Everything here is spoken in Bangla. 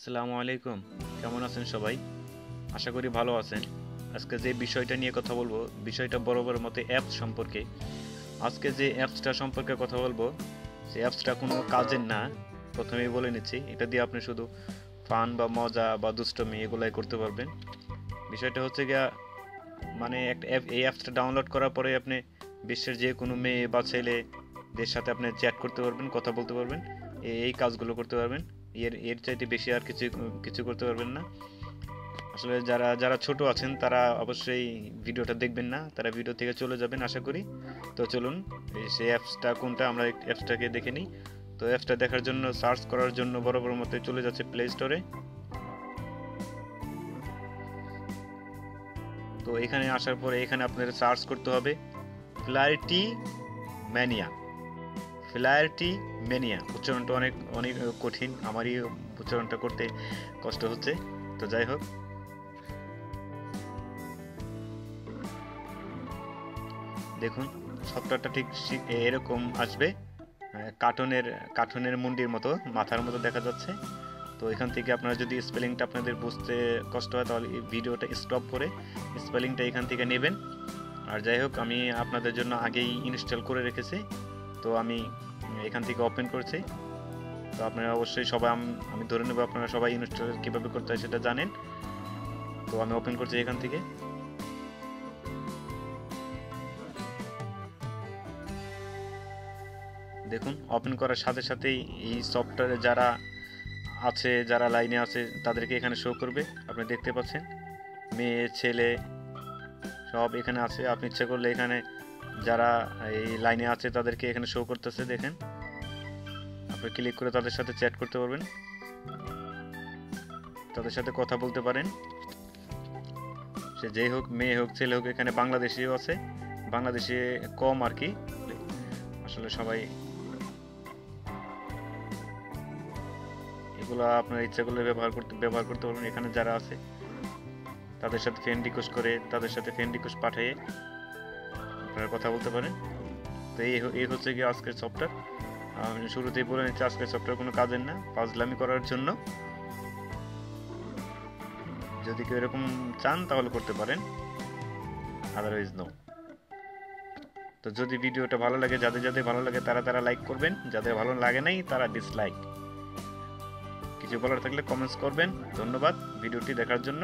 আসসালামু আলাইকুম। কেমন আছেন সবাই? আশা করি ভালো আছেন। আজকে যে বিষয়টা নিয়ে কথা বলবো, বিষয়টা বরাবরের মতো অ্যাপস সম্পর্কে। আজকে যে অ্যাপসটা সম্পর্কে কথা বলবো, সেই অ্যাপসটা কোনো কাজের না। প্রথমেই বলে নিচ্ছি, এটা দিয়ে আপনি শুধু ফান বা মজা বা দুষ্টমি এগুলাই করতে পারবেন। বিষয়টা হচ্ছে গিয়া মানে একটা অ্যাপ, এই অ্যাপসটা ডাউনলোড করার পরে আপনি বিশ্বের যে কোনো মেয়ে বা ছেলেদের সাথে আপনি চ্যাট করতে পারবেন, কথা বলতে পারবেন, এই কাজগুলো করতে পারবেন। এর এর চাইতে বেশি আর কিছু কিছু করতে পারবেন না। আসলে যারা যারা ছোট আছেন তারা অবশ্যই ভিডিওটা দেখবেন না, তারা ভিডিও থেকে চলে যাবেন আশা করি। তো চলুন, সেই অ্যাপসটা কোনটা আমরা অ্যাপসটাকে দেখে নিই। তো অ্যাপসটা দেখার জন্য সার্চ করার জন্য বরাবর মতো চলে যাচ্ছে প্লে স্টোরে। তো এখানে আসার পরে এখানে আপনাদের সার্চ করতে হবে ফ্লাইটি ম্যানিয়া। ফ্লাইটি ম্যানিয়া উচ্চারণটা অনেক অনেক কঠিন, আমারই উচ্চারণটা করতে কষ্ট হচ্ছে। তো যাই হোক, দেখুন সফটওয়্যারটা ঠিক এরকম আসবে। কার্টুনের কার্টুনের মুন্ডির মতো, মাথার মতো দেখা যাচ্ছে। তো এখান থেকে আপনারা যদি স্পেলিংটা আপনাদের বুঝতে কষ্ট হয় তাহলে এই ভিডিওটা স্টপ করে স্পেলিংটা এখান থেকে নেবেন। আর যাই হোক, আমি আপনাদের জন্য আগেই ইনস্টল করে রেখেছি, তো আমি এখান থেকে ওপেন করছি। তো আপনারা অবশ্যই সবাই আমি ধরে নেব আপনারা সবাই ইনস্টল কীভাবে করতে হয় সেটা জানেন। তো আমি ওপেন করছি এখান থেকে। দেখুন ওপেন করার সাথে সাথেই এই সফটওয়্যারে যারা লাইনে আছে তাদেরকে এখানে শো করবে। আপনি দেখতে পাচ্ছেন মেয়ে ছেলে সব এখানে আছে। আপনি ইচ্ছে করলে এখানে যারা এই লাইনে আছে তাদেরকে এখানে শো করতেছে, দেখেন। আপনি ক্লিক করে তাদের সাথে চ্যাট করতে পারবেন, তাদের সাথে কথা বলতে পারেন। সে যেই হোক, মেয়ে হোক ছেলে হোক, এখানে বাংলাদেশিও আছে, বাংলাদেশি কম আর কি। আসলে সবাই এগুলো আপনার ইচ্ছা করলে ব্যবহার করতে পারবেন। এখানে যারা আছে তাদের সাথে ফ্রেন্ড রিকোয়েস্ট করে, তাদের সাথে ফ্রেন্ড রিকোয়েস্ট পাঠিয়ে আপনারা কথা বলতে পারেন। তো এই হচ্ছে কি আজকের সফটওয়্যার। আমি শুরুতেই বলে নিচ্ছি, আজকের সফটওয়্যার কোনো কাজের না, ফাজলামি করার জন্য। যদি কেউ এরকম চান তাহলে করতে পারেন, আদারওয়াইজ নো। তো যদি ভিডিওটা ভালো লাগে, যাদের যাদের ভালো লাগে তারা তারা লাইক করবেন, যাদের ভালো লাগে নাই তারা ডিসলাইক। কিছু বলার থাকলে কমেন্টস করবেন। ধন্যবাদ ভিডিওটি দেখার জন্য।